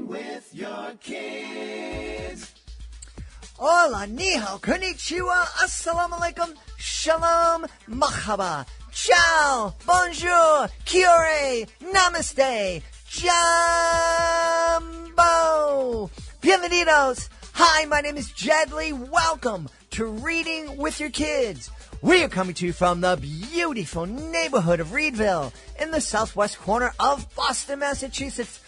with your kids. Hola, ni hao, konnichiwa, assalamu alaikum, shalom, mahaba, ciao, bonjour, kiore, namaste, jambo, bienvenidos. Hi, my name is Jedley. Welcome to Reading with Your Kids. We are coming to you from the beautiful neighborhood of Reedville in the southwest corner of Boston, Massachusetts.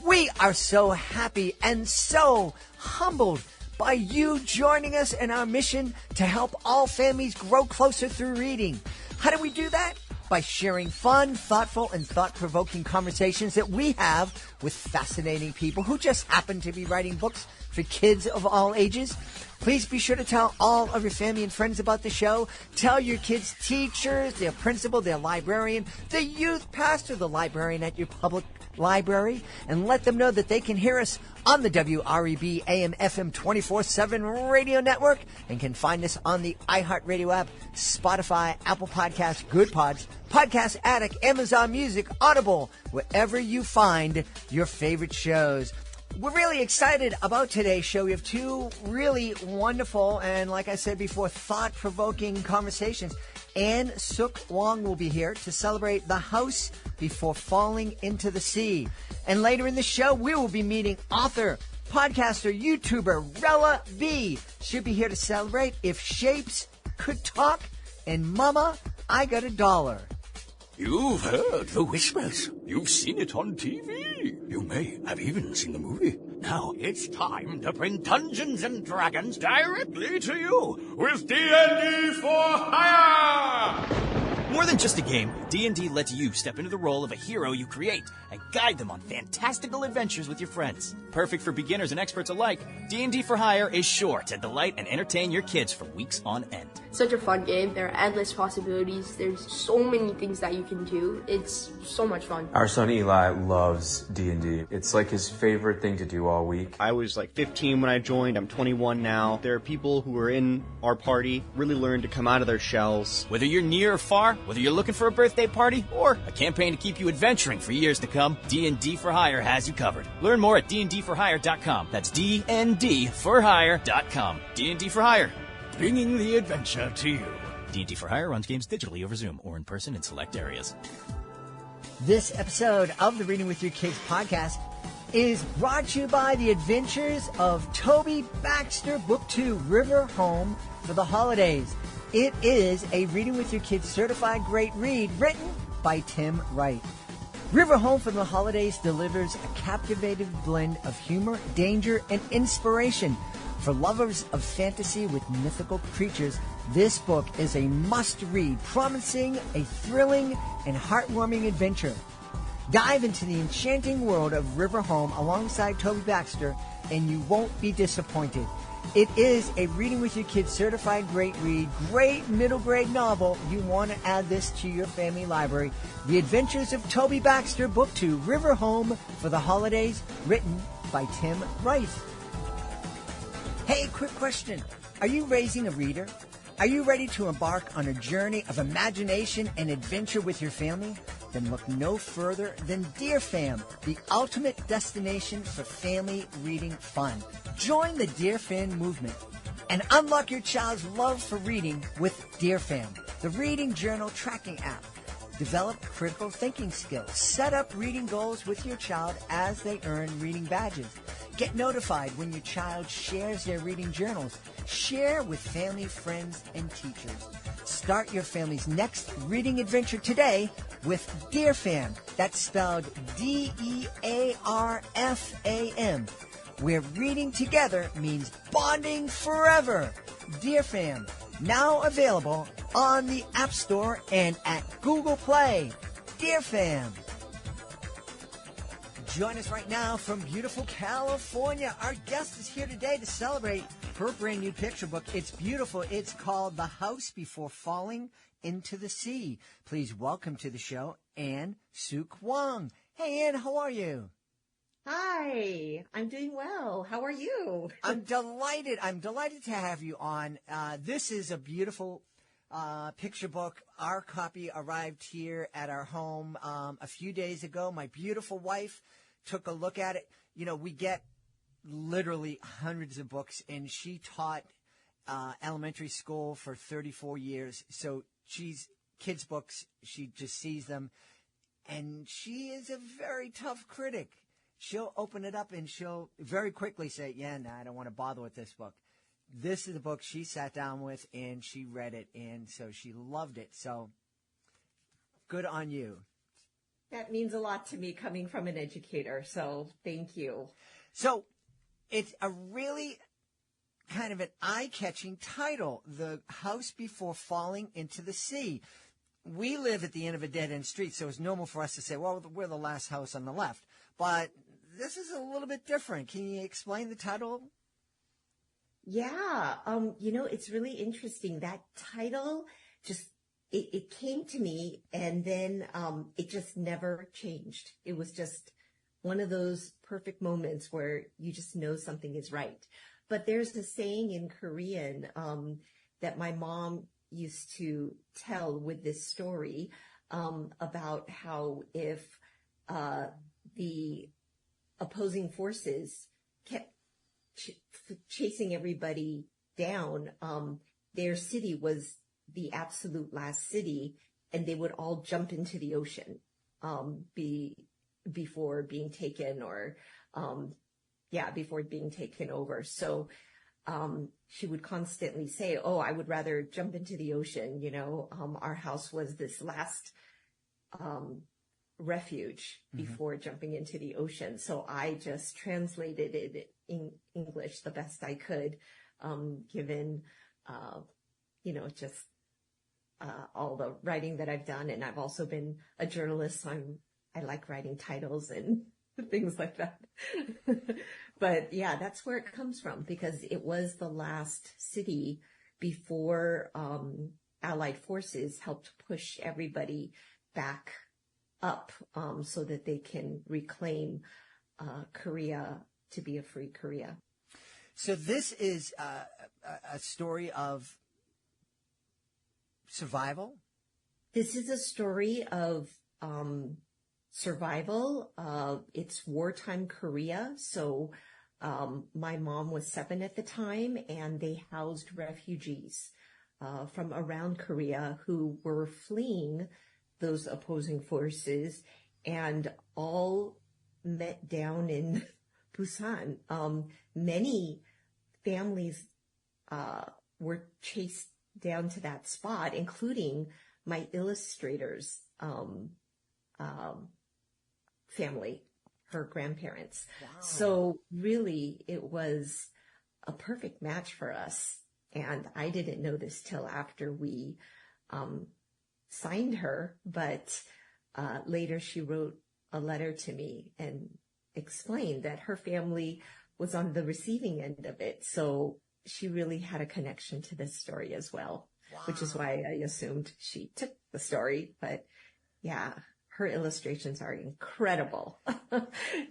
We are so happy and so humbled by you joining us in our mission to help all families grow closer through reading. How do we do that? By sharing fun, thoughtful, and thought-provoking conversations that we have with fascinating people who just happen to be writing books for kids of all ages. Please be sure to tell all of your family and friends about the show. Tell your kids' teachers, their principal, their librarian, the youth pastor, the librarian at your public library, and let them know that they can hear us on the WREB AM FM 24/7 radio network and can find us on the iHeartRadio app, Spotify, Apple Podcasts, Good Pods, Podcast Addict, Amazon Music, Audible, wherever you find your favorite shows. We're really excited about today's show. We have two really wonderful and, like I said before, thought-provoking conversations. Ann Suk Wang will be here to celebrate The House Before Falling into the Sea. And later in the show, we will be meeting author, podcaster, YouTuber Rella B. She'll be here to celebrate If Shapes Could Talk and Mama, I Got $1. You've heard the whispers. You've seen it on TV. You may have even seen the movie. Now it's time to bring Dungeons and Dragons directly to you with D&D for Hire! More than just a game, D&D lets you step into the role of a hero you create and guide them on fantastical adventures with your friends. Perfect for beginners and experts alike, D&D for Hire is sure to delight and entertain your kids for weeks on end. Such a fun game. There are endless possibilities. There's so many things that you can do. It's so much fun. Our son Eli loves D&D. It's like his favorite thing to do all week. I was like 15 when I joined. I'm 21 now. There are people who are in our party, really learn to come out of their shells. Whether you're near or far, whether you're looking for a birthday party or a campaign to keep you adventuring for years to come, D&D for Hire has you covered. Learn more at dndforhire.com. That's dndforhire.com. D&D for Hire, bringing the adventure to you. D&D for Hire runs games digitally over Zoom or in person in select areas. This episode of the Reading with Your Kids podcast is brought to you by the adventures of Toby Baxter, Book 2, River Home for the Holidays. It is a Reading with Your Kids certified great read written by Tim Wright. River Home for the Holidays delivers a captivating blend of humor, danger, and inspiration. For lovers of fantasy with mythical creatures, this book is a must-read, promising a thrilling and heartwarming adventure. Dive into the enchanting world of River Home alongside Toby Baxter, and you won't be disappointed. It is a Reading with Your Kids certified great read, great middle grade novel. You want to add this to your family library. The Adventures of Toby Baxter, Book 2, River Home for the Holidays, written by Tim Wright. Hey, quick question. Are you raising a reader? Are you ready to embark on a journey of imagination and adventure with your family? Then look no further than Dear Fam, the ultimate destination for family reading fun. Join the Dear Fam movement and unlock your child's love for reading with Dear Fam, the reading journal tracking app. Develop critical thinking skills. Set up reading goals with your child as they earn reading badges. Get notified when your child shares their reading journals. Share with family, friends, and teachers. Start your family's next reading adventure today with Dear Fam. That's spelled DEARFAM, where reading together means bonding forever. Dear Fam, now available on the App Store and at Google Play. Dear Fam. Join us right now from beautiful California. Our guest is here today to celebrate her brand new picture book. It's beautiful. It's called The House Before Falling into the Sea. Please welcome to the show, Ann Suk Wang. Hey, Ann, how are you? Hi, I'm doing well. How are you? I'm delighted. I'm delighted to have you on. This is a beautiful picture book. Our copy arrived here at our home a few days ago. My beautiful wife took a look at it. We get literally hundreds of books, and she taught elementary school for 34 years. So she's kids' books. She just sees them. And she is a very tough critic. She'll open it up and she'll very quickly say, yeah, no, I don't want to bother with this book. This is the book she sat down with and she read it. And so she loved it. So good on you. That means a lot to me coming from an educator. So thank you. So it's a really kind of an eye-catching title, The House Before Falling into the Sea. We live at the end of a dead-end street, so it's normal for us to say, well, we're the last house on the left. But this is a little bit different. Can you explain the title? Yeah. It's really interesting. That title just, it came to me and then, it just never changed. It was just one of those perfect moments where you just know something is right. But there's a saying in Korean, that my mom used to tell with this story, about how if, the opposing forces kept chasing everybody down, their city was the absolute last city and they would all jump into the ocean, before being taken or, before being taken over. So, she would constantly say, oh, I would rather jump into the ocean. Our house was this last, refuge before jumping into the ocean. So I just translated it in English the best I could, given, just, all the writing that I've done. And I've also been a journalist. So I like writing titles and things like that. But yeah, that's where it comes from because it was the last city before Allied forces helped push everybody back up so that they can reclaim Korea to be a free Korea. So this is a story of survival? This is a story of survival. It's wartime Korea. So my mom was 7 at the time, and they housed refugees from around Korea who were fleeing those opposing forces and all met down in Busan. Many families were chased down to that spot, including my illustrator's family, her grandparents. Wow. So really, it was a perfect match for us. And I didn't know this till after we signed her, but later she wrote a letter to me and explained that her family was on the receiving end of it. So she really had a connection to this story as well, wow. Which is why I assumed she took the story. But yeah, her illustrations are incredible.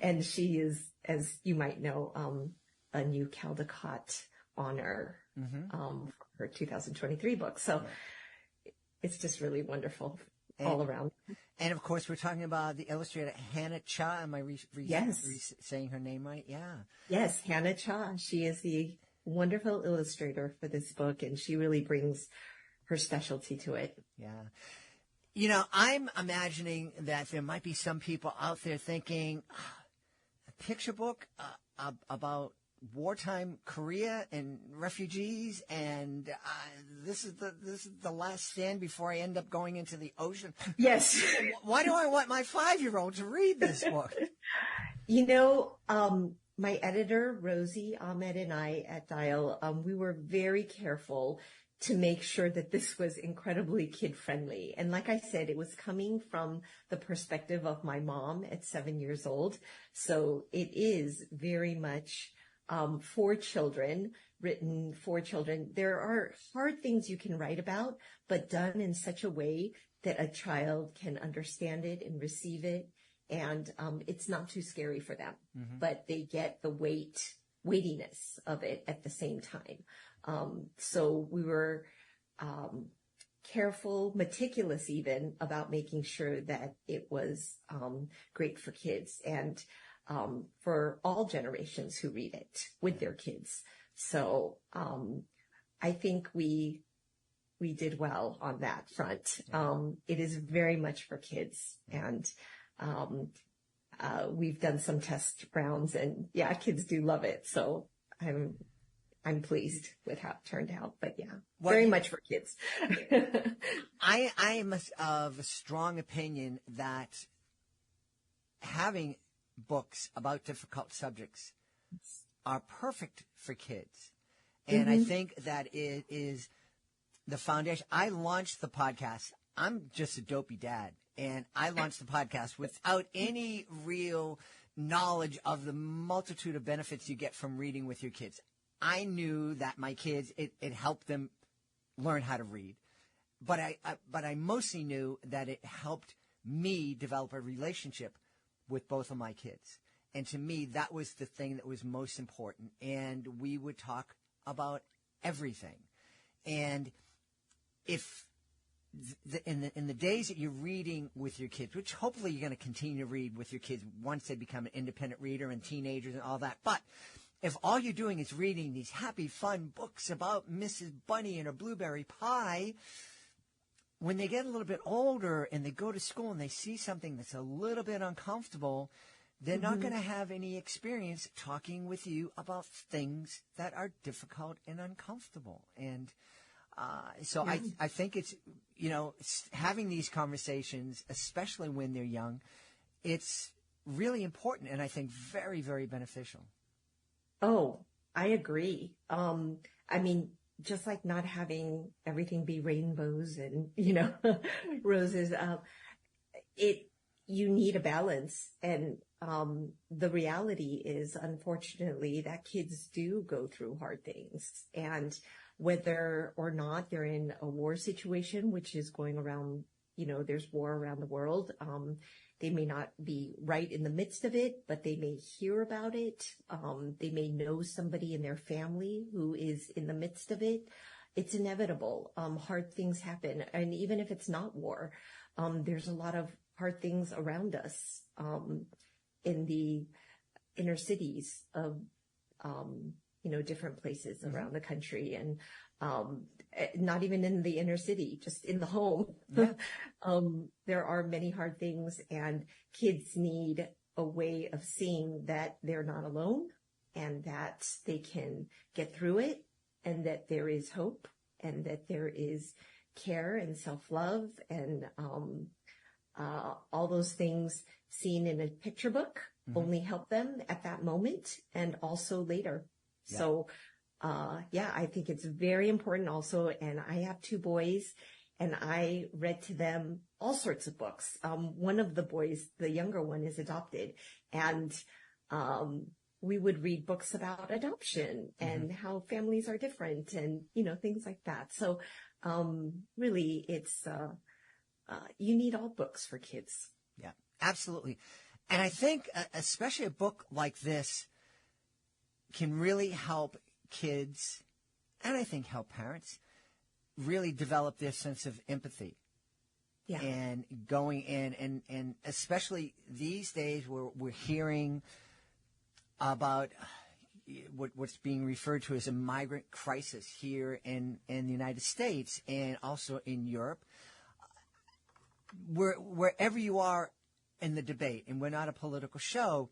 And she is, as you might know, a new Caldecott honor for her 2023 book. So it's just really wonderful all around. And of course, we're talking about the illustrator Hannah Cha. Am I saying her name right? Yeah. Yes, Hannah Cha. She is the wonderful illustrator for this book, and she really brings her specialty to it. Yeah. You know, I'm imagining that there might be some people out there thinking, a picture book about wartime Korea and refugees, and this is the last stand before I end up going into the ocean. Yes. Why do I want my 5-year-old to read this book? You know, my editor, Rosie Ahmed, and I at Dial, we were very careful to make sure that this was incredibly kid-friendly. And like I said, it was coming from the perspective of my mom at 7 years old. So it is very much for children, written for children. There are hard things you can write about, but done in such a way that a child can understand it and receive it. And it's not too scary for them, but they get the weightiness of it at the same time. So we were careful, meticulous even, about making sure that it was great for kids. And for all generations who read it with their kids. So I think we did well on that front. It is very much for kids, and we've done some test rounds, and yeah, kids do love it. So I'm pleased with how it turned out, but yeah, very much for kids. I am of a strong opinion that having books about difficult subjects are perfect for kids. And I think that it is the foundation. I launched the podcast. I'm just a dopey dad, and I launched the podcast without any real knowledge of the multitude of benefits you get from reading with your kids. I knew that my kids, it helped them learn how to read, but I mostly knew that it helped me develop a relationship with both of my kids. And to me, that was the thing that was most important. And we would talk about everything. And if in the days that you're reading with your kids, which hopefully you're going to continue to read with your kids once they become an independent reader and teenagers and all that, but if all you're doing is reading these happy, fun books about Mrs. Bunny and her blueberry pie, when they get a little bit older and they go to school and they see something that's a little bit uncomfortable, they're not going to have any experience talking with you about things that are difficult and uncomfortable. And so I think it's, having these conversations, especially when they're young, it's really important and I think very, very beneficial. Oh, I agree. I mean, just like not having everything be rainbows and, roses, you need a balance. And the reality is, unfortunately, that kids do go through hard things. And whether or not they're in a war situation, which is going around, there's war around the world, they may not be right in the midst of it, but they may hear about it. They may know somebody in their family who is in the midst of it. It's inevitable. Hard things happen. And even if it's not war, there's a lot of hard things around us in the inner cities of, different places around the country. And not even in the inner city, just in the home. Yeah. There are many hard things, and kids need a way of seeing that they're not alone and that they can get through it and that there is hope and that there is care and self-love and all those things seen in a picture book only help them at that moment and also later. Yeah. So I think it's very important also. And I have 2 boys, and I read to them all sorts of books. One of the boys, the younger one, is adopted, and we would read books about adoption and how families are different and, things like that. So really, it's you need all books for kids. Yeah, absolutely. And I think especially a book like this can really help kids, and I think help parents, really develop their sense of empathy. Yeah. And going in, and especially these days where we're hearing about what's being referred to as a migrant crisis here in the United States and also in Europe, wherever you are in the debate, and we're not a political show,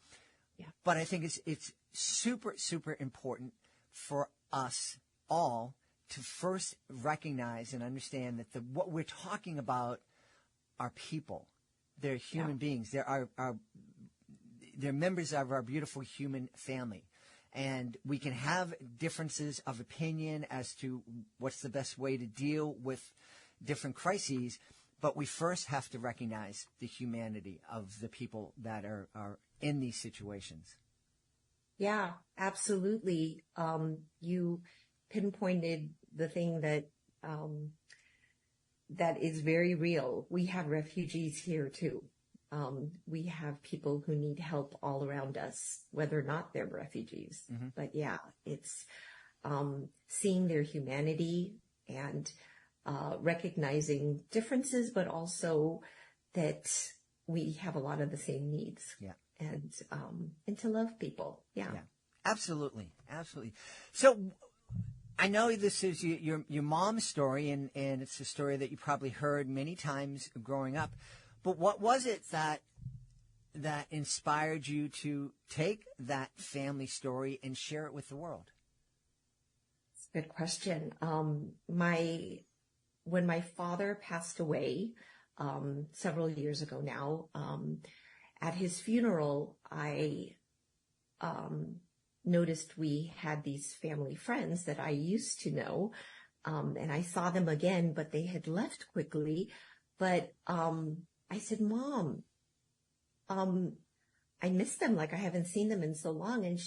but I think it's super, super important for us all to first recognize and understand that what we're talking about are people. They're human beings. They're they're members of our beautiful human family. And we can have differences of opinion as to what's the best way to deal with different crises, but we first have to recognize the humanity of the people that are in these situations. Yeah, absolutely. You pinpointed the thing that is very real. We have refugees here too. We have people who need help all around us, whether or not they're refugees. But yeah, it's seeing their humanity and recognizing differences, but also that we have a lot of the same needs. Yeah. and to love people. Yeah. Absolutely. Absolutely. So I know this is your mom's story, and it's a story that you probably heard many times growing up. But what was it that inspired you to take that family story and share it with the world? It's a good question. When my father passed away several years ago now, at his funeral, I noticed we had these family friends that I used to know, and I saw them again, but they had left quickly. But I said, Mom, I miss them. Like, I haven't seen them in so long. And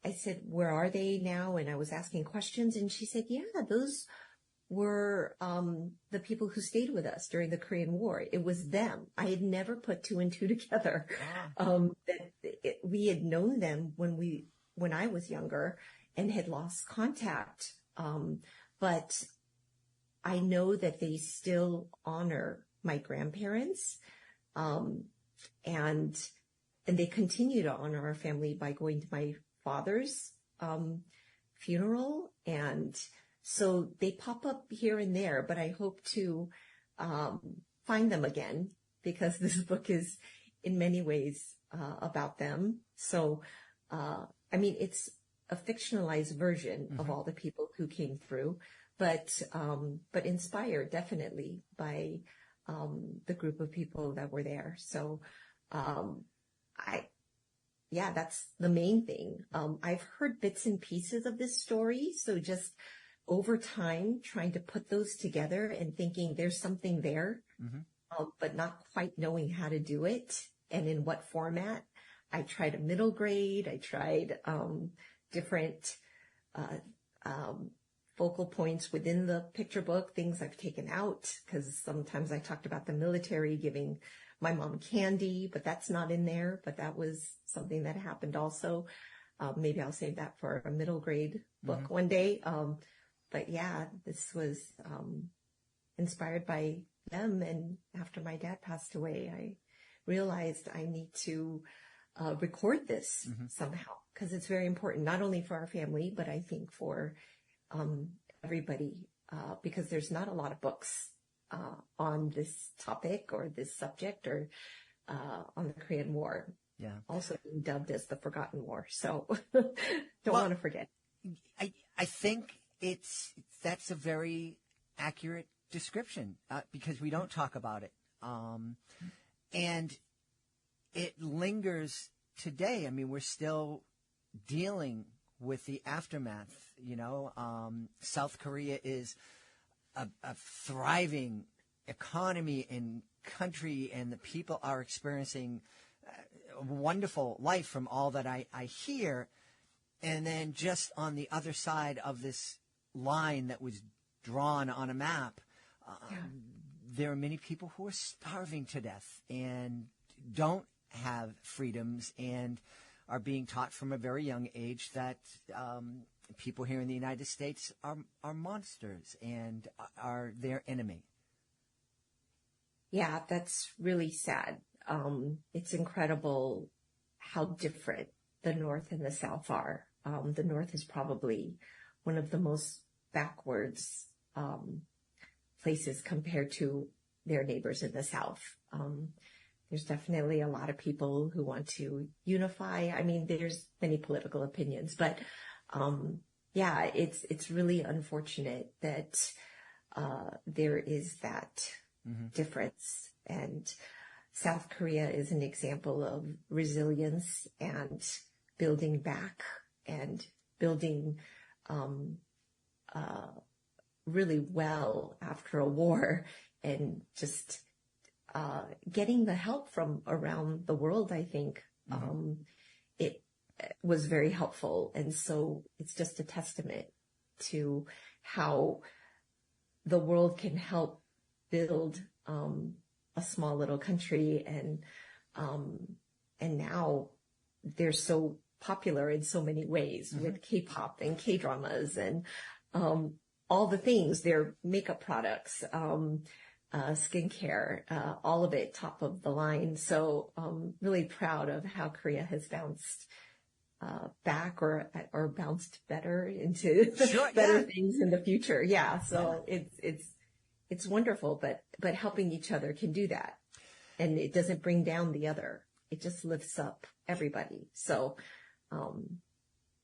I said, where are they now? And I was asking questions, and she said, yeah, those were the people who stayed with us during the Korean War. It was them. I had never put two and two together. We had known them when I was younger and had lost contact. But I know that they still honor my grandparents, and they continue to honor our family by going to my father's funeral. And so they pop up here and there, but I hope to find them again, because this book is in many ways about them. So, I mean, it's a fictionalized version of all the people who came through, but inspired definitely by the group of people that were there. So, that's the main thing. I've heard bits and pieces of this story. So just over time, trying to put those together and thinking there's something there, but not quite knowing how to do it and in what format. I tried a middle grade. I tried different focal points within the picture book, things I've taken out, because sometimes I talked about the military giving my mom candy, but that's not in there. But that was something that happened also. Maybe I'll save that for a middle grade book one day. But yeah, this was inspired by them. And after my dad passed away, I realized I need to record this somehow, because it's very important, not only for our family, but I think for everybody, because there's not a lot of books on this topic or this subject, or on the Korean War. Yeah. Also being dubbed as the Forgotten War. So don't want to forget. I think that's a very accurate description, because we don't talk about it. And it lingers today. I mean, we're still dealing with the aftermath. South Korea is a thriving economy and country, and the people are experiencing a wonderful life from all that I hear. And then just on the other side of this line that was drawn on a map, there are many people who are starving to death and don't have freedoms, and are being taught from a very young age that people here in the United States are monsters and are their enemy. Yeah, that's really sad. It's incredible how different the North and the South are. The North is probably one of the most backwards places compared to their neighbors in the South. There's definitely a lot of people who want to unify. I mean, there's many political opinions, but it's really unfortunate that there is that difference. And South Korea is an example of resilience and building back and building really well after a war, and just getting the help from around the world. I think it was very helpful. And so it's just a testament to how the world can help build a small little country. And now they're so popular in so many ways with K-pop and K-dramas and all the things, their makeup products, skincare, all of it top of the line. So really proud of how Korea has bounced back or bounced better into better things in the future. Yeah. So it's wonderful, but helping each other can do that. And it doesn't bring down the other. It just lifts up everybody. So,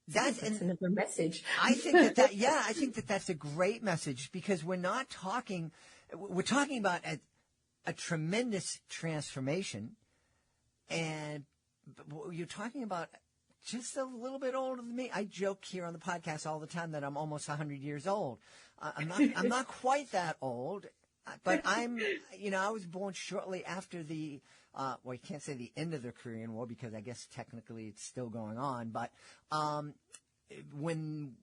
that's another message. I think I think that's a great message, because we're talking about a tremendous transformation, and you're talking about just a little bit older than me. I joke here on the podcast all the time that I'm almost 100 years old. I'm not quite that old, but I was born shortly after the, you can't say the end of the Korean War, because I guess technically it's still going on, but, when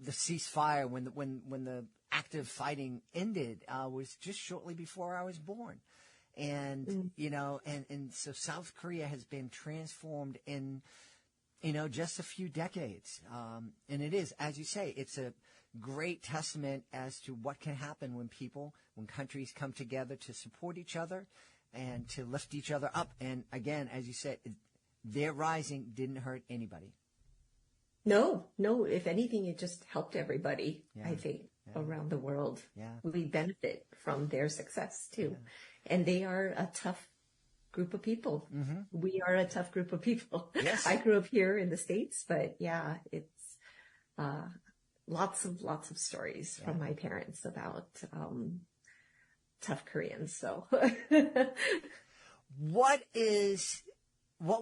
the ceasefire, when the active fighting ended, was just shortly before I was born. And, and so South Korea has been transformed in, just a few decades. And it is, as you say, it's a great testament as to what can happen when countries come together to support each other and to lift each other up. And again, as you said, their rising didn't hurt anybody. No. If anything, it just helped everybody, I think, around the world. Yeah. We benefit from their success too. Yeah. And they are a tough group of people. Mm-hmm. We are a tough group of people. Yes. I grew up here in the States, but it's lots of stories from my parents about tough Koreans. So what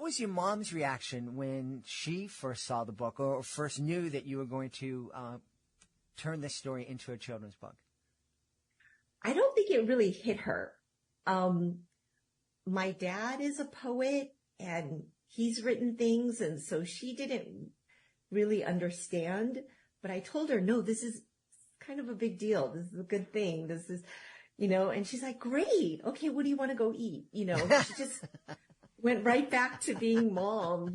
was your mom's reaction when she first saw the book, or first knew that you were going to turn this story into a children's book? I don't think it really hit her. My dad is a poet, and he's written things, and so she didn't really understand. But I told her, no, this is kind of a big deal. This is a good thing. This is, and she's like, great. Okay, what do you want to go eat? She just went right back to being mom,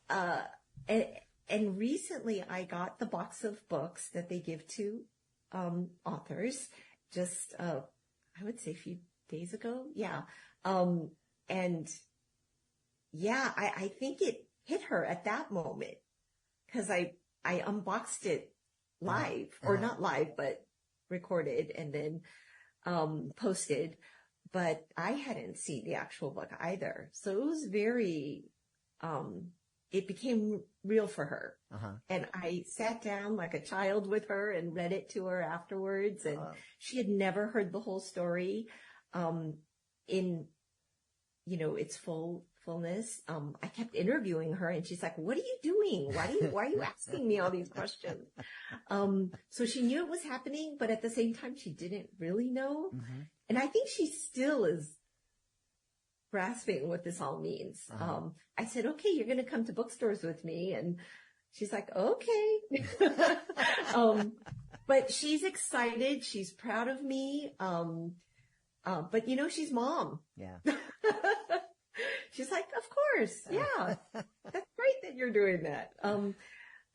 and recently I got the box of books that they give to authors just, I would say a few days ago. Yeah. I think it hit her at that moment, because I unboxed it live, or not live, but recorded and then posted. But I hadn't seen the actual book either. So it was very, it became real for her. Uh-huh. And I sat down like a child with her and read it to her afterwards. And she had never heard the whole story, in, its fullness. I kept interviewing her, and she's like, what are you doing? Why are you asking me all these questions? So she knew it was happening, but at the same time, she didn't really know. Mm-hmm. And I think she still is grasping what this all means. Uh-huh. I said, okay, you're going to come to bookstores with me. And she's like, okay. But she's excited. She's proud of me. But she's mom. Yeah. She's like, of course. Yeah. That's great that you're doing that.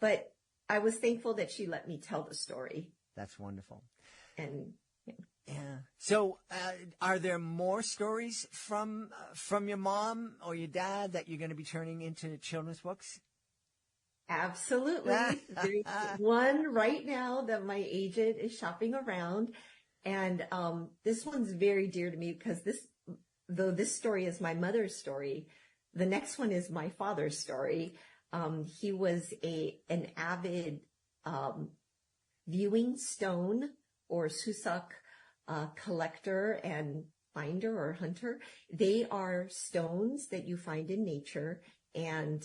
But I was thankful that she let me tell the story. That's wonderful. And yeah. So, are there more stories from your mom or your dad that you're going to be turning into children's books? Absolutely. There's one right now that my agent is shopping around. And this one's very dear to me, because though this story is my mother's story, the next one is my father's story. He was an avid viewing stone or susak collector and finder or hunter. They are stones that you find in nature, and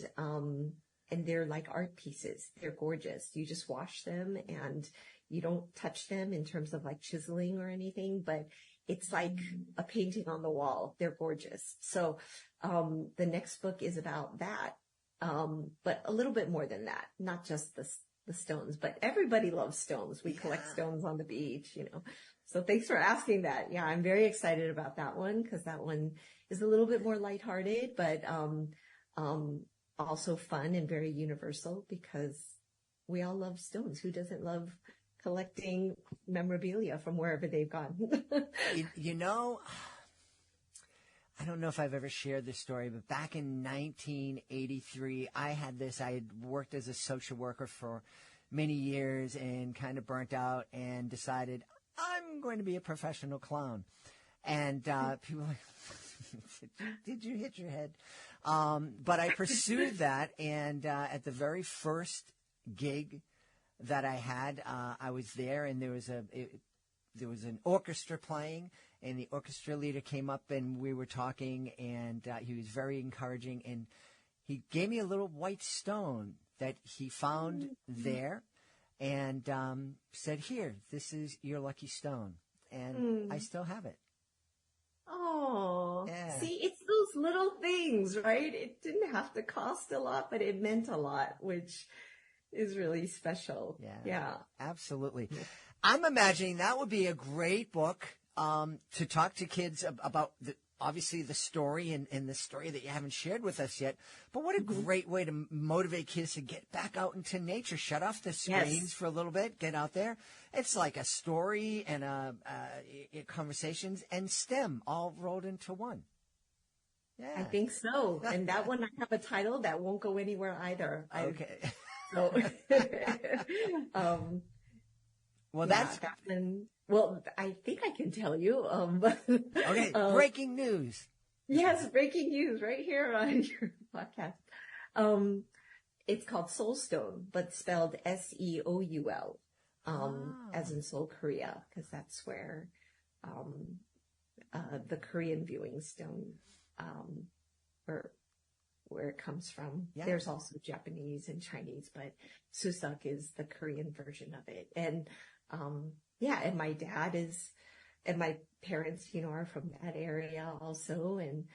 they're like art pieces. They're gorgeous. You just wash them, and you don't touch them in terms of like chiseling or anything, but it's like a painting on the wall. They're gorgeous. So the next book is about that, but a little bit more than that, not just the stones, but everybody loves stones. We collect stones on the beach, So thanks for asking that. Yeah, I'm very excited about that one, because that one is a little bit more lighthearted, but also fun and very universal, because we all love stones. Who doesn't love collecting memorabilia from wherever they've gone. You know, I don't know if I've ever shared this story, but back in 1983, I had worked as a social worker for many years and kind of burnt out and decided I'm going to be a professional clown. And people were like, did you hit your head? But I pursued that, and at the very first gig that I had, I was there, and there was an orchestra playing, and the orchestra leader came up, and we were talking, and he was very encouraging, and he gave me a little white stone that he found there, and said, "Here, this is your lucky stone," and I still have it. Oh, yeah. See, it's those little things, right? It didn't have to cost a lot, but it meant a lot, which is really special. Yeah. Absolutely. I'm imagining that would be a great book to talk to kids about, obviously the story and the story that you haven't shared with us yet. But what a great way to motivate kids to get back out into nature, shut off the screens for a little bit, get out there. It's like a story and conversations and STEM all rolled into one. Yeah. I think so. And that one, I have a title that won't go anywhere either. Okay. So, well, that one. Well, I think I can tell you. Okay, breaking news. Yes, breaking news right here on your podcast. It's called Soulstone, but spelled Seoul, as in Seoul, Korea, because that's where the Korean viewing stone, where it comes from. Yeah. There's also Japanese and Chinese, but Suseok is the Korean version of it. And and my dad and my parents, are from that area also. And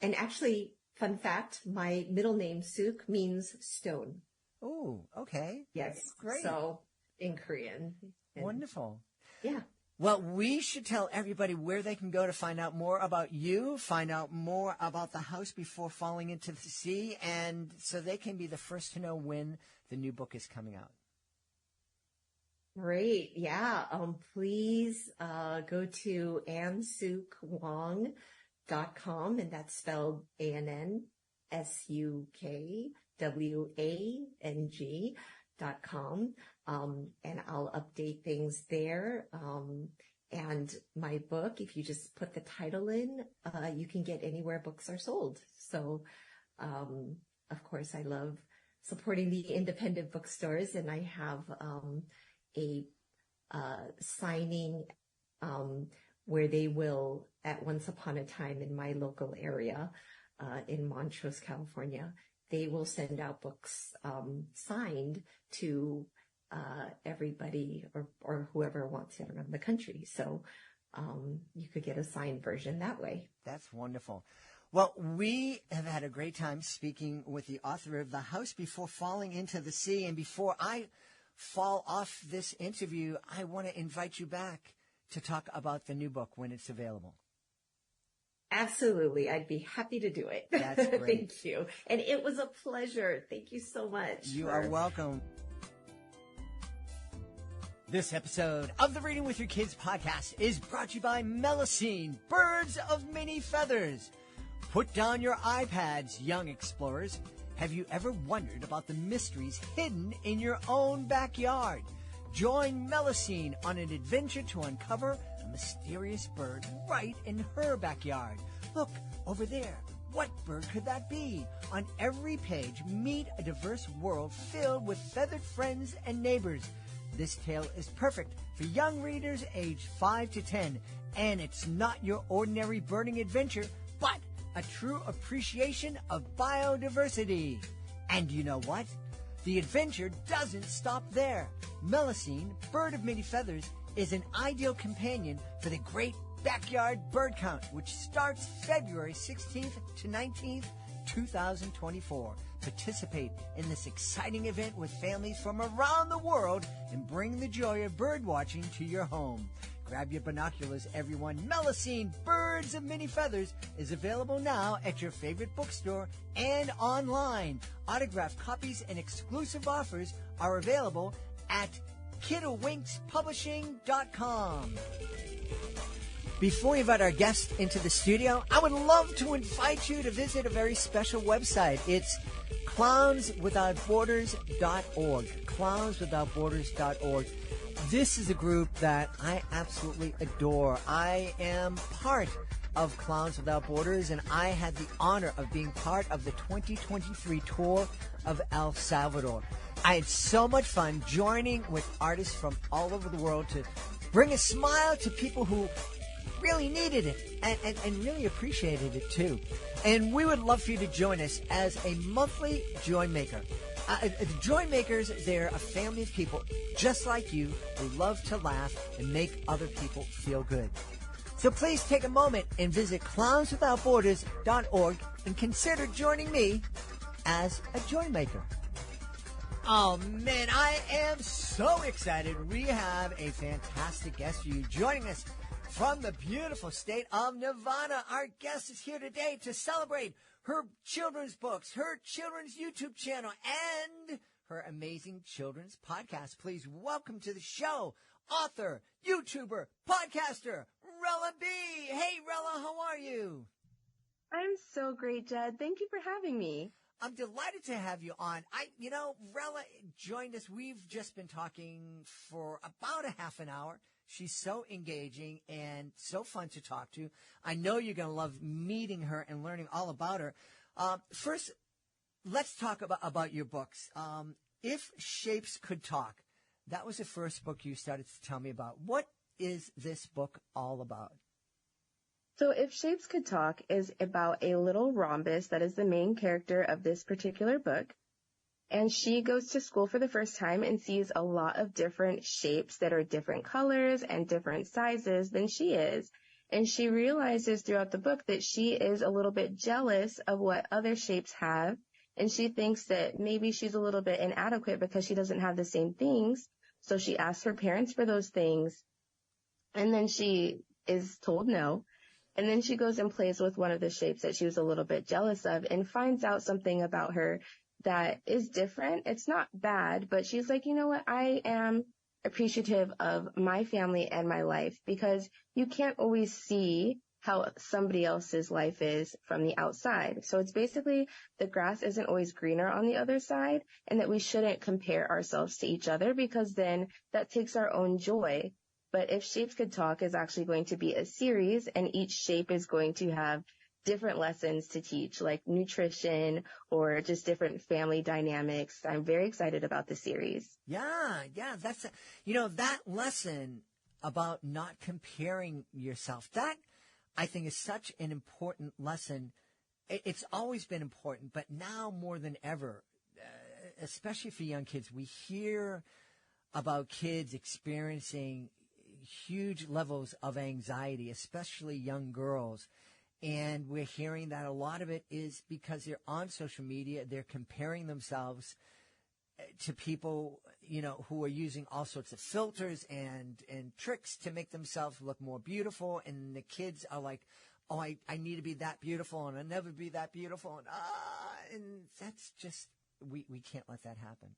actually, fun fact, my middle name Suk means stone. Oh, okay. Yes. Great. So in Korean. Wonderful. Yeah. Well, we should tell everybody where they can go to find out more about you, find out more about the house before falling into the sea, and so they can be the first to know when the new book is coming out. Great. Yeah. Please go to AnnSukWang.com, and that's spelled AnnSukWang.com. And I'll update things there. And my book, if you just put the title in, you can get anywhere books are sold. So, of course, I love supporting the independent bookstores, and I have a signing where they will, at Once Upon a Time in my local area in Montrose, California, they will send out books signed to everybody or whoever wants it around the country. So you could get a signed version that way. That's wonderful. Well, we have had a great time speaking with the author of The House Before Falling into the Sea. And before I fall off this interview, I want to invite you back to talk about the new book when it's available. Absolutely. I'd be happy to do it. That's great. Thank you. And it was a pleasure. Thank you so much. You are welcome. This episode of the Reading with Your Kids podcast is brought to you by Melusine, Birds of Many Feathers. Put down your iPads, young explorers. Have you ever wondered about the mysteries hidden in your own backyard? Join Melusine on an adventure to uncover a mysterious bird right in her backyard. Look, over there. What bird could that be? On every page, meet a diverse world filled with feathered friends and neighbors. This tale is perfect for young readers aged 5 to 10, and it's not your ordinary birding adventure, but a true appreciation of biodiversity. And you know what? The adventure doesn't stop there. Melusine, Bird of Many Feathers, is an ideal companion for the Great Backyard Bird Count, which starts February 16th to 19th, 2024. Participate in this exciting event with families from around the world and bring the joy of bird watching to your home. Grab your binoculars, everyone. Melusine, Birds of Many Feathers is available now at your favorite bookstore and online. Autographed copies and exclusive offers are available at KidderWinksPublishing.com. Before we invite our guest into the studio, I would love to invite you to visit a very special website. It's clownswithoutborders.org. Clownswithoutborders.org. This is a group that I absolutely adore. I am part of Clowns Without Borders, and I had the honor of being part of the 2023 tour of El Salvador. I had so much fun joining with artists from all over the world to bring a smile to people who really needed it and really appreciated it too. And we would love for you to join us as a monthly Joy Maker. The Joy Makers, they're a family of people just like you who love to laugh and make other people feel good. So please take a moment and visit clownswithoutborders.org and consider joining me as a Joy Maker. Oh man, I am so excited. We have a fantastic guest for you joining us from the beautiful state of Nevada. Our guest is here today to celebrate her children's books, her children's YouTube channel, and her amazing children's podcast. Please welcome to the show, author, YouTuber, podcaster, Rella B. Hey, Rella, how are you? I'm so great, Jed. Thank you for having me. I'm delighted to have you on. Rella joined us. We've just been talking for about a half an hour. She's so engaging and so fun to talk to. I know you're going to love meeting her and learning all about her. First, let's talk about your books. If Shapes Could Talk, that was the first book you started to tell me about. What is this book all about? So If Shapes Could Talk is about a little rhombus that is the main character of this particular book. And she goes to school for the first time and sees a lot of different shapes that are different colors and different sizes than she is. And she realizes throughout the book that she is a little bit jealous of what other shapes have. And she thinks that maybe she's a little bit inadequate because she doesn't have the same things. So she asks her parents for those things. And then she is told no. And then she goes and plays with one of the shapes that she was a little bit jealous of and finds out something about her that is different. It's not bad, but she's like, you know what? I am appreciative of my family and my life because you can't always see how somebody else's life is from the outside. So it's basically the grass isn't always greener on the other side, and that we shouldn't compare ourselves to each other because then that takes our own joy. But If Shapes Could Talk is actually going to be a series, and each shape is going to have different lessons to teach, like nutrition or just different family dynamics. I'm very excited about the series. Yeah, that's, that lesson about not comparing yourself, that I think is such an important lesson. It's always been important, but now more than ever, especially for young kids, we hear about kids experiencing huge levels of anxiety, especially young girls. And we're hearing that a lot of it is because they're on social media. They're comparing themselves to people, who are using all sorts of filters and tricks to make themselves look more beautiful. And the kids are like, oh, I need to be that beautiful and I'll never be that beautiful. And that's just, we can't let that happen.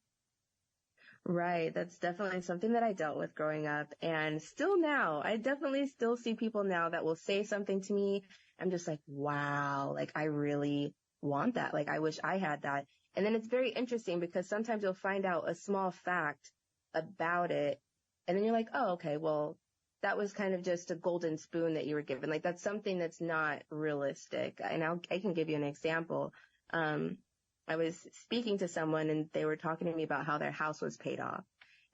Right. That's definitely something that I dealt with growing up. And still now, I definitely still see people now that will say something to me. I'm just like, wow, like I really want that. Like I wish I had that. And then it's very interesting because sometimes you'll find out a small fact about it. And then you're like, oh, okay, well, that was kind of just a golden spoon that you were given. Like that's something that's not realistic. And I can give you an example. I was speaking to someone and they were talking to me about how their house was paid off.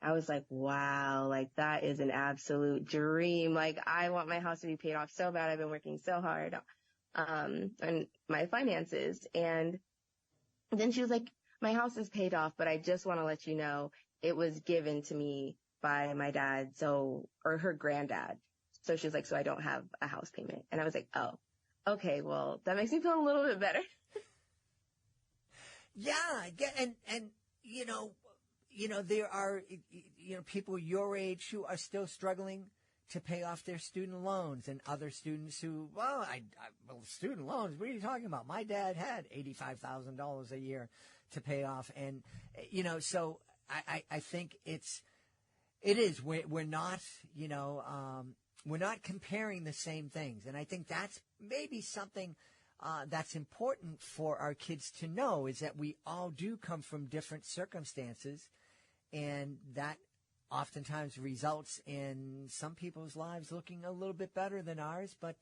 I was like, wow, like that is an absolute dream. Like I want my house to be paid off so bad. I've been working so hard, on my finances. And then she was like, my house is paid off, but I just want to let you know it was given to me by my dad. Or her granddad. So she was like, so I don't have a house payment. And I was like, oh, okay. Well, that makes me feel a little bit better. Yeah, and there are people your age who are still struggling to pay off their student loans, and other students who, student loans. What are you talking about? My dad had $85,000 a year to pay off, and so I think it's It is. We're not, we're not comparing the same things. And I think that's maybe something that's important for our kids to know, is that we all do come from different circumstances, and that oftentimes results in some people's lives looking a little bit better than ours. But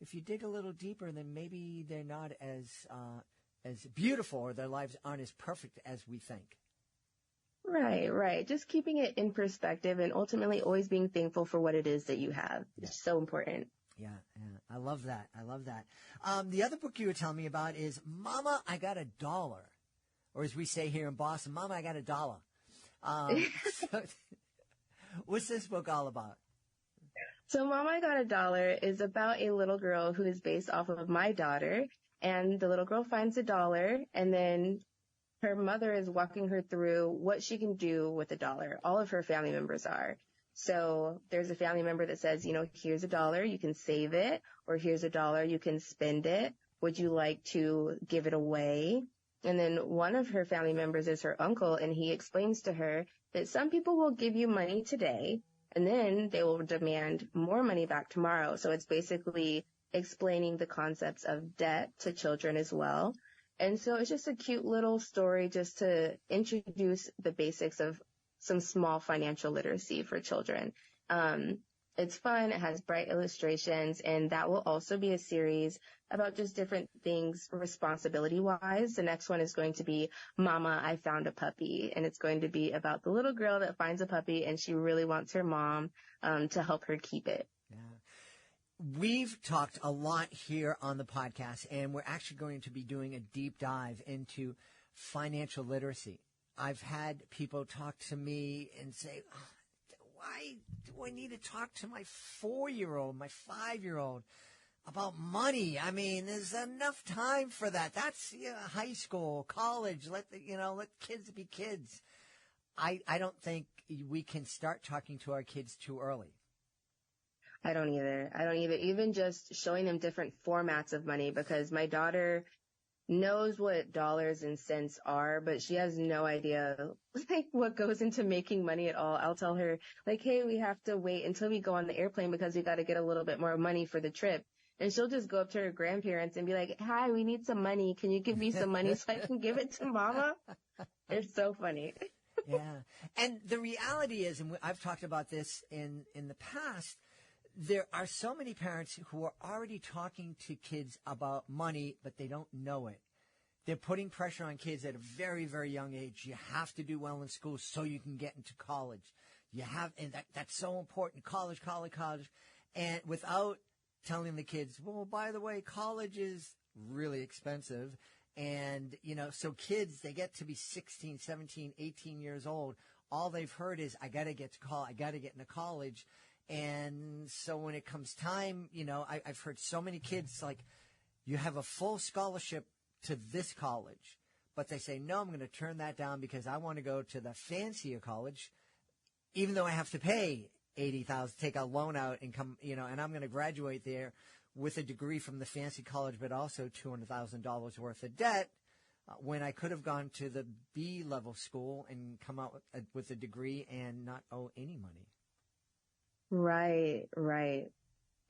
if you dig a little deeper, then maybe they're not as beautiful, or their lives aren't as perfect as we think. Right. Just keeping it in perspective and ultimately always being thankful for what it is that you have. It's so important. Yeah. I love that. The other book you were telling me about is Mama, I Got $1. Or as we say here in Boston, Mama, I got $1. So, what's this book all about? So Mama, I Got $1 is about a little girl who is based off of my daughter. And the little girl finds $1, and then her mother is walking her through what she can do with $1. All of her family members are. So there's a family member that says, here's $1, you can save it, or here's $1, you can spend it. Would you like to give it away? And then one of her family members is her uncle, and he explains to her that some people will give you money today, and then they will demand more money back tomorrow. So it's basically explaining the concepts of debt to children as well. And so it's just a cute little story just to introduce the basics of some small financial literacy for children. It's fun. It has bright illustrations, and that will also be a series about just different things responsibility-wise. The next one is going to be Mama, I Found a Puppy, and it's going to be about the little girl that finds a puppy, and she really wants her mom to help her keep it. Yeah. We've talked a lot here on the podcast, and we're actually going to be doing a deep dive into financial literacy. I've had people talk to me and say, why do I need to talk to my 4-year-old, my 5-year-old about money? I mean, there's enough time for that. That's high school, college. Let kids be kids. I don't think we can start talking to our kids too early. I don't either. Even just showing them different formats of money, because my daughter knows what dollars and cents are, but she has no idea what goes into making money at all. I'll tell her hey, we have to wait until we go on the airplane because we got to get a little bit more money for the trip. And she'll just go up to her grandparents and be like, hi, we need some money. Can you give me some money so I can give it to Mama? It's so funny. Yeah. And the reality is, and I've talked about this in the past, there are so many parents who are already talking to kids about money, but they don't know it. They're putting pressure on kids at a very, very young age. You have to do well in school so you can get into college. And that's so important. College. And without telling the kids, well, by the way, college is really expensive. And, so kids, they get to be 16, 17, 18 years old. All they've heard is, I got to get to college. I got to get into college. And so when it comes time, I've heard so many kids you have a full scholarship to this college, but they say, no, I'm going to turn that down because I want to go to the fancier college, even though I have to pay $80,000, take a loan out and come, and I'm going to graduate there with a degree from the fancy college, but also $200,000 worth of debt, when I could have gone to the B level school and come out with a degree and not owe any money. Right.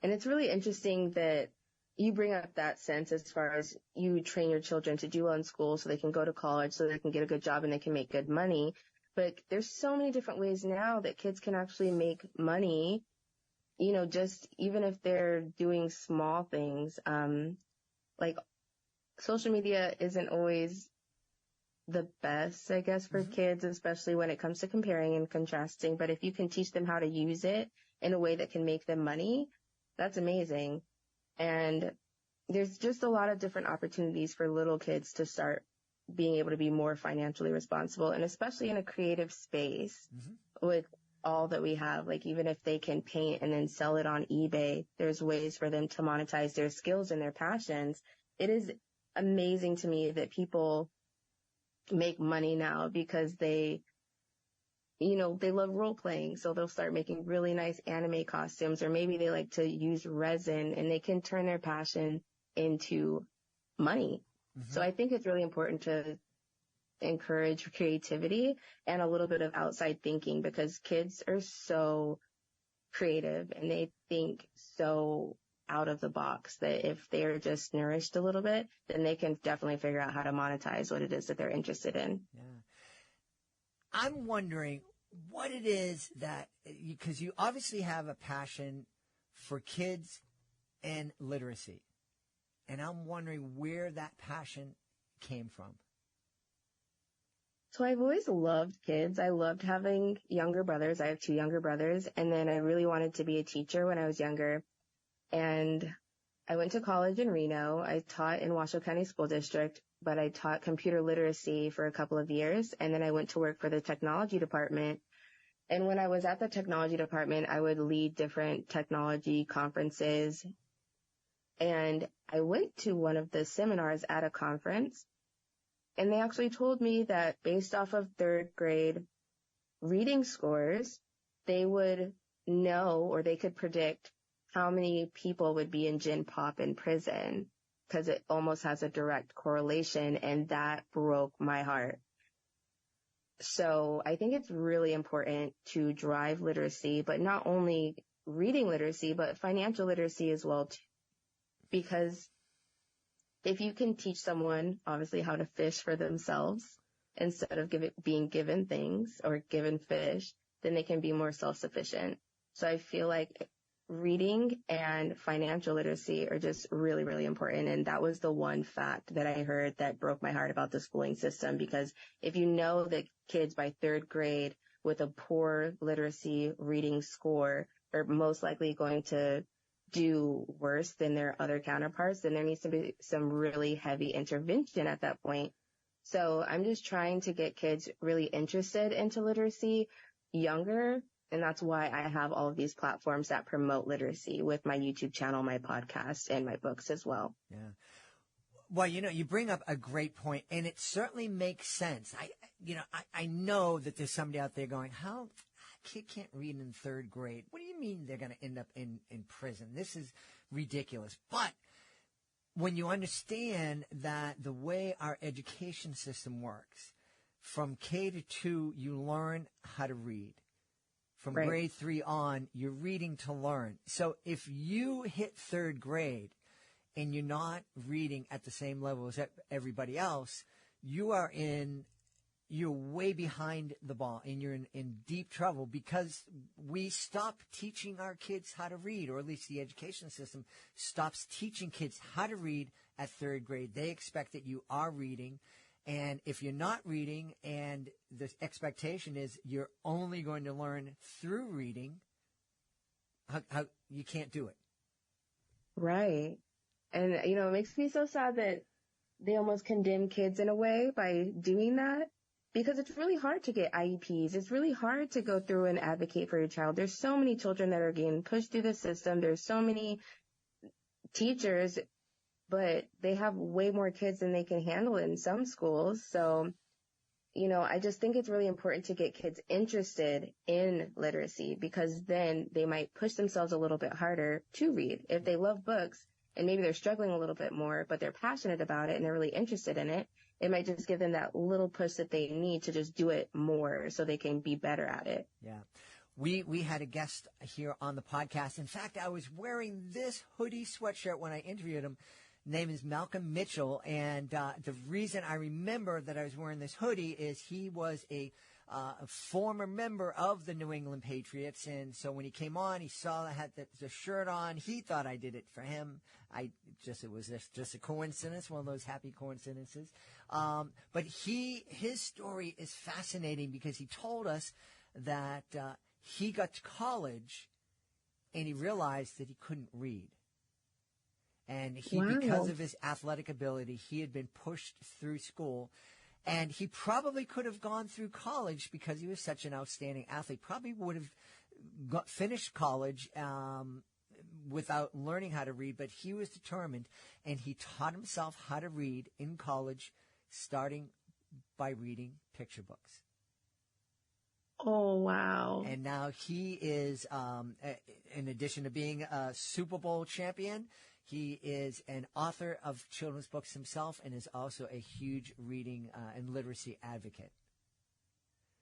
And it's really interesting that you bring up that sense as far as you train your children to do well in school so they can go to college, so they can get a good job and they can make good money. But there's so many different ways now that kids can actually make money, just even if they're doing small things. Social media isn't always the best, I guess, for kids, especially when it comes to comparing and contrasting. But if you can teach them how to use it in a way that can make them money, that's amazing. And there's just a lot of different opportunities for little kids to start being able to be more financially responsible, and especially in a creative space with all that we have. Even if they can paint and then sell it on eBay, there's ways for them to monetize their skills and their passions. It is amazing to me that people make money now because they love role playing. So they'll start making really nice anime costumes, or maybe they like to use resin, and they can turn their passion into money. So I think it's really important to encourage creativity and a little bit of outside thinking, because kids are so creative and they think so out of the box that if they're just nourished a little bit, then they can definitely figure out how to monetize what it is that they're interested in. Yeah. I'm wondering what it is that, because you obviously have a passion for kids and literacy. And I'm wondering where that passion came from. So I've always loved kids. I loved having younger brothers. I have 2 younger brothers. And then I really wanted to be a teacher when I was younger. And I went to college in Reno. I taught in Washoe County School District, but I taught computer literacy for a couple of years. And then I went to work for the technology department. And when I was at the technology department, I would lead different technology conferences. And I went to one of the seminars at a conference, and they actually told me that based off of 3rd grade reading scores, they would know, or they could predict how many people would be in Gen Pop in prison, because it almost has a direct correlation, and that broke my heart. So I think it's really important to drive literacy, but not only reading literacy, but financial literacy as well, too. Because if you can teach someone, obviously, how to fish for themselves instead of being given things or given fish, then they can be more self-sufficient. So I feel like reading and financial literacy are just really, really important. And that was the one fact that I heard that broke my heart about the schooling system. Because if you know that kids by 3rd grade with a poor literacy reading score are most likely going to do worse than their other counterparts, then there needs to be some really heavy intervention at that point. So I'm just trying to get kids really interested into literacy younger. And that's why I have all of these platforms that promote literacy with my YouTube channel, my podcast, and my books as well. Yeah. Well, you bring up a great point, and it certainly makes sense. I know that there's somebody out there going, how a kid can't read in 3rd grade? What do you mean they're going to end up in prison? This is ridiculous. But when you understand that the way our education system works, from K to 2, you learn how to read. From Right. grade 3 on, you're reading to learn. So if you hit 3rd grade and you're not reading at the same level as everybody else, you're way behind the ball, and you're in deep trouble, because we stop teaching our kids how to read, or at least the education system stops teaching kids how to read at 3rd grade. They expect that you are reading. And if you're not reading and the expectation is you're only going to learn through reading, how you can't do it. Right. And, it makes me so sad that they almost condemn kids in a way by doing that, because it's really hard to get IEPs. It's really hard to go through and advocate for your child. There's so many children that are getting pushed through the system. There's so many teachers, but they have way more kids than they can handle in some schools. So, I just think it's really important to get kids interested in literacy, because then they might push themselves a little bit harder to read. If they love books and maybe they're struggling a little bit more, but they're passionate about it and they're really interested in it, it might just give them that little push that they need to just do it more so they can be better at it. Yeah. We had a guest here on the podcast. In fact, I was wearing this hoodie sweatshirt when I interviewed him. Name is Malcolm Mitchell, and the reason I remember that I was wearing this hoodie is he was a former member of the New England Patriots, and so when he came on, he saw I had the shirt on. He thought I did it for him. It was just a coincidence, one of those happy coincidences. But his story is fascinating, because he told us that he got to college and he realized that he couldn't read. And because of his athletic ability, he had been pushed through school. And he probably could have gone through college because he was such an outstanding athlete. Probably would have finished college without learning how to read. But he was determined, and he taught himself how to read in college, starting by reading picture books. Oh, wow. And now he is, in addition to being a Super Bowl champion, He is an author of children's books himself and is also a huge reading and literacy advocate.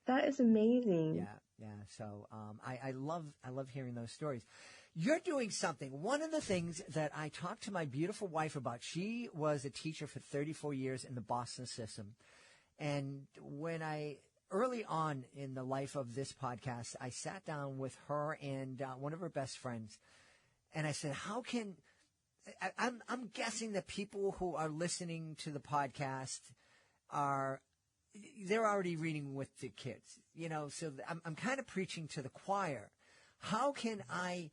That is amazing. Yeah. So I love hearing those stories. You're doing something. One of the things that I talked to my beautiful wife about, she was a teacher for 34 years in the Boston system. And early on in the life of this podcast, I sat down with her and one of her best friends. And I said, I'm guessing that people who are listening to the podcast they're already reading with the kids, so I'm kind of preaching to the choir. How can I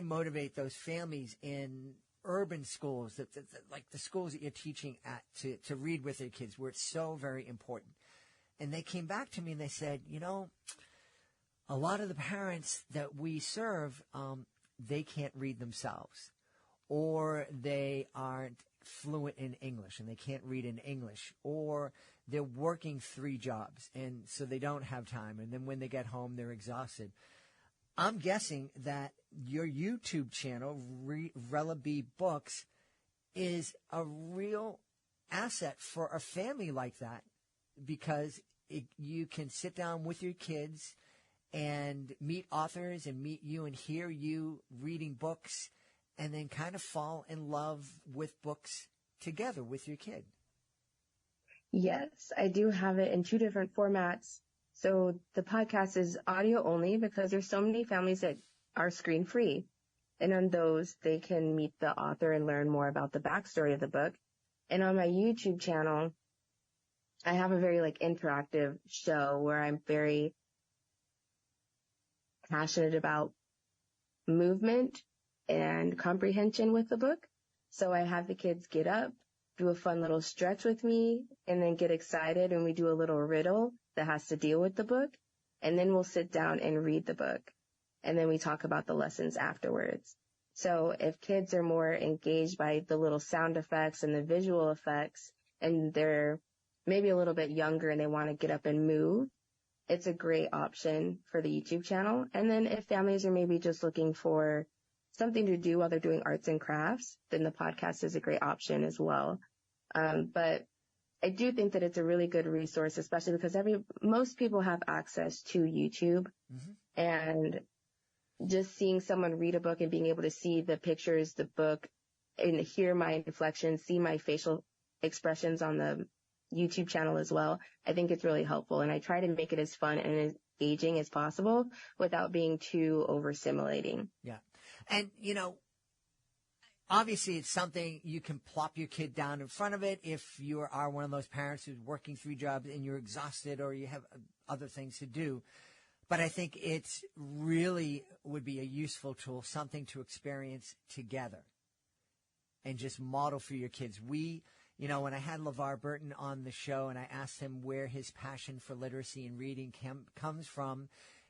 motivate those families in urban schools, like the schools that you're teaching at, to read with their kids, where it's so very important? And they came back to me and they said, a lot of the parents that we serve, they can't read themselves, or they aren't fluent in English and they can't read in English, or they're working 3 jobs and so they don't have time. And then when they get home, they're exhausted. I'm guessing that your YouTube channel, Rella B Books, is a real asset for a family like that, because you can sit down with your kids and meet authors and meet you and hear you reading books, and then kind of fall in love with books together with your kid. Yes, I do have it in 2 different formats. So the podcast is audio only because there's so many families that are screen free. And on those, they can meet the author and learn more about the backstory of the book. And on my YouTube channel, I have a very interactive show where I'm very passionate about movement and comprehension with the book. So I have the kids get up, do a fun little stretch with me, and then get excited, and we do a little riddle that has to deal with the book. And then we'll sit down and read the book. And then we talk about the lessons afterwards. So if kids are more engaged by the little sound effects and the visual effects, and they're maybe a little bit younger and they want to get up and move, it's a great option for the YouTube channel. And then if families are maybe just looking for something to do while they're doing arts and crafts, then the podcast is a great option as well. But I do think that it's a really good resource, especially because most people have access to YouTube. Mm-hmm. And just seeing someone read a book and being able to see the pictures, the book, and hear my inflections, see my facial expressions on the YouTube channel as well, I think it's really helpful. And I try to make it as fun and as engaging as possible without being too over-stimulating. Yeah. And, obviously it's something you can plop your kid down in front of it if you are one of those parents who's working 3 jobs and you're exhausted or you have other things to do. But I think it's really would be a useful tool, something to experience together and just model for your kids. When I had LeVar Burton on the show and I asked him where his passion for literacy and reading comes from,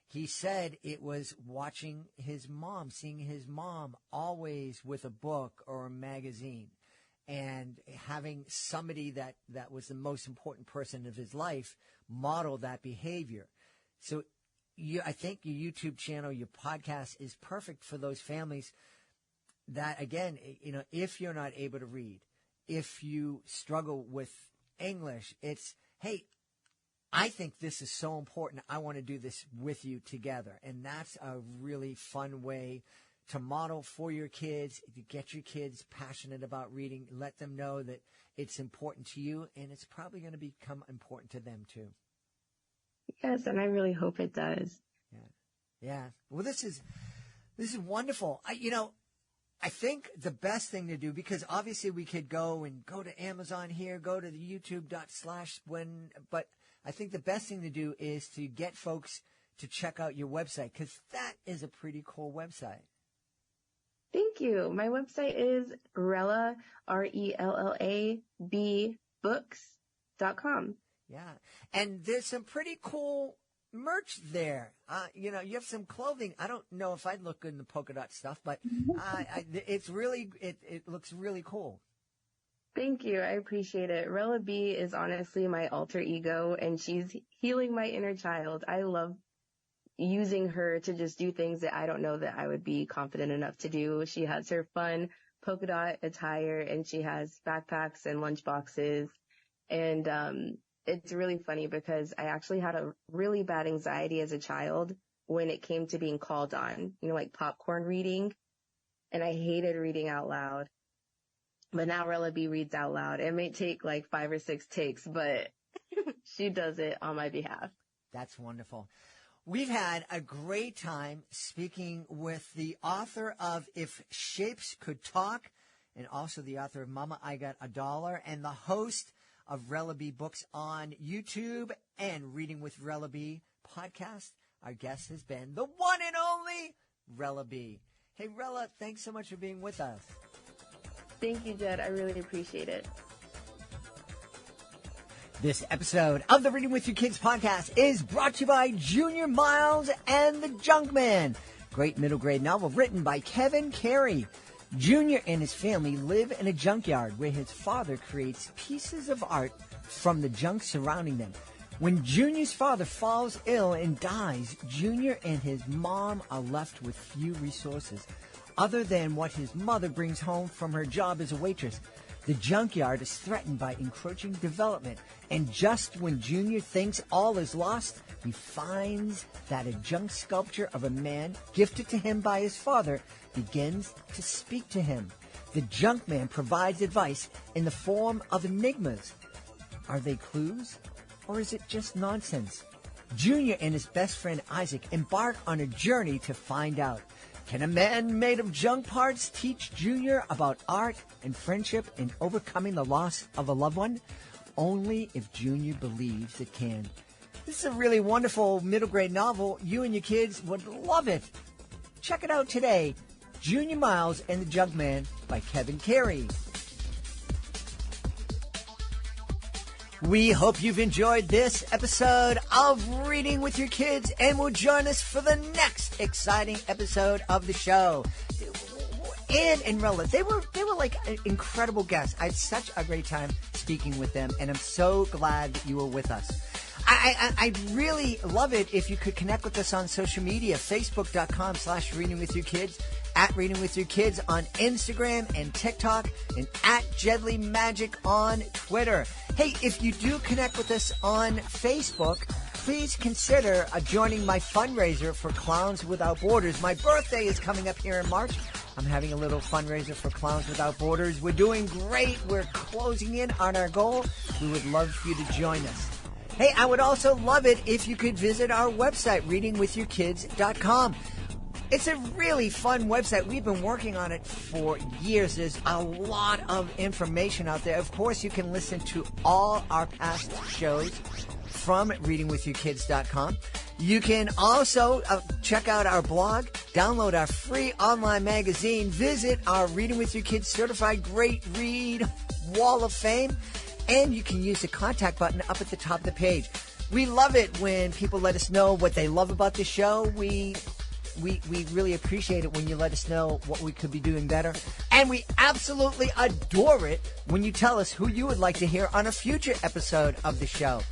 he said it was watching his mom, seeing his mom always with a book or a magazine, and having somebody that was the most important person of his life model that behavior. So I think your YouTube channel, your podcast is perfect for those families that, again, if you're not able to read, if you struggle with English, it's, hey, I think this is so important. I want to do this with you together. And that's a really fun way to model for your kids, to get your kids passionate about reading, let them know that it's important to you, and it's probably going to become important to them too. Yes, and I really hope it does. Yeah. Well, this is wonderful. I think the best thing to do, because obviously we could go to Amazon here, go to the YouTube./when, but I think the best thing to do is to get folks to check out your website, because that is a pretty cool website. Thank you. My website is Rella, RellaB books.com. Yeah. And there's some pretty cool merch there. You have some clothing. I don't know if I'd look good in the polka dot stuff, but it looks really cool. Thank you. I appreciate it. Rella B is honestly my alter ego, and she's healing my inner child. I love using her to just do things that I don't know that I would be confident enough to do. She has her fun polka dot attire, and she has backpacks and lunch boxes. And it's really funny because I actually had a really bad anxiety as a child when it came to being called on, like popcorn reading. And I hated reading out loud. But now Rella B reads out loud. It may take like 5 or 6 takes, but she does it on my behalf. That's wonderful. We've had a great time speaking with the author of If Shapes Could Talk, and also the author of Mama, I Got a Dollar, and the host of Rella B Books on YouTube and Reading with Rella B podcast. Our guest has been the one and only Rella B. Hey, Rella, thanks so much for being with us. Thank you, Jed. I really appreciate it. This episode of the Reading with Your Kids podcast is brought to you by Junior Miles and the Junkman. Great middle grade novel written by Kevin Carey. Junior and his family live in a junkyard where his father creates pieces of art from the junk surrounding them. When Junior's father falls ill and dies, Junior and his mom are left with few resources other than what his mother brings home from her job as a waitress. The junkyard is threatened by encroaching development, and just when Junior thinks all is lost, he finds that a junk sculpture of a man gifted to him by his father begins to speak to him. The junk man provides advice in the form of enigmas. Are they clues, or is it just nonsense? Junior and his best friend Isaac embark on a journey to find out. Can a man made of junk parts teach Junior about art and friendship and overcoming the loss of a loved one? Only if Junior believes it can. This is a really wonderful middle grade novel. You and your kids would love it. Check it out today. Junior Miles and the Junkman by Kevin Carey. We hope you've enjoyed this episode of Reading with Your Kids and will join us for the next exciting episode of the show. Ann and Rella, they were like incredible guests. I had such a great time speaking with them, and I'm so glad that you were with us. I'd really love it if you could connect with us on social media, facebook.com/Reading with Your Kids, at Reading with Your Kids on Instagram and TikTok, and at Jedley Magic on Twitter. Hey, if you do connect with us on Facebook, please consider joining my fundraiser for Clowns Without Borders. My birthday is coming up here in March. I'm having a little fundraiser for Clowns Without Borders. We're doing great. We're closing in on our goal. We would love for you to join us. Hey, I would also love it if you could visit our website, readingwithyourkids.com. It's a really fun website. We've been working on it for years. There's a lot of information out there. Of course, you can listen to all our past shows from readingwithyourkids.com. You can also check out our blog, download our free online magazine, visit our Reading with Your Kids Certified Great Read Wall of Fame, and you can use the contact button up at the top of the page. We love it when people let us know what they love about the show. We really appreciate it when you let us know what we could be doing better. And we absolutely adore it when you tell us who you would like to hear on a future episode of the show.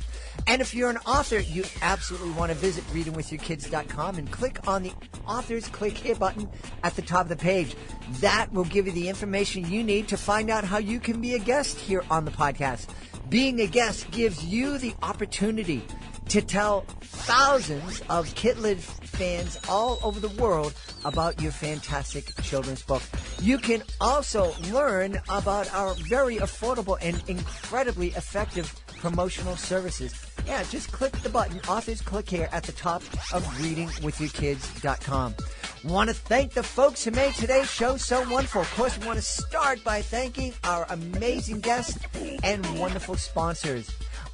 And if you're an author, you absolutely want to visit readingwithyourkids.com and click on the Authors Click Here button at the top of the page. That will give you the information you need to find out how you can be a guest here on the podcast. Being a guest gives you the opportunity to tell thousands of Kid-Lit fans all over the world about your fantastic children's book. You can also learn about our very affordable and incredibly effective promotional services. Yeah, just click the button, Authors Click Here, at the top of readingwithyourkids.com. Want to thank the folks who made today's show so wonderful. Of course, we want to start by thanking our amazing guests and wonderful sponsors.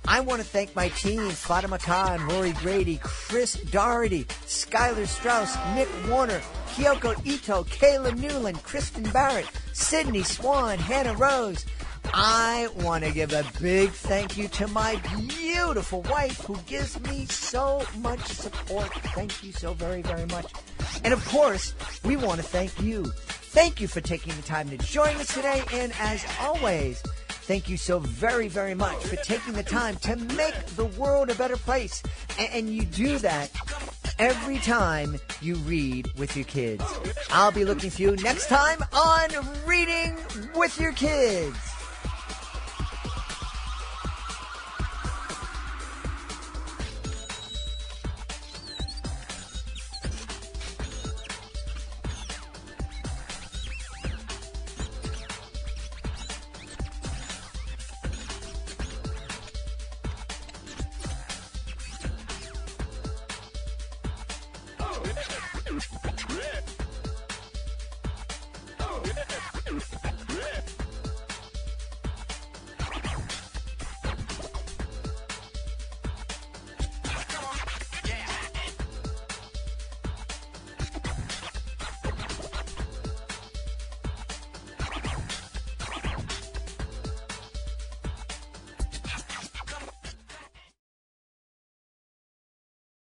I want to thank my team, Fatima Khan, Rory Grady, Chris Doherty, Skylar Strauss, Nick Warner, Kyoko Ito, Kayla Newland, Kristen Barrett, Sydney Swan, Hannah Rose. I want to give a big thank you to my beautiful wife who gives me so much support. Thank you so very, very much. And of course, we want to thank you. Thank you for taking the time to join us today. And as always, thank you so very, very much for taking the time to make the world a better place. And you do that every time you read with your kids. I'll be looking for you next time on Reading with Your Kids.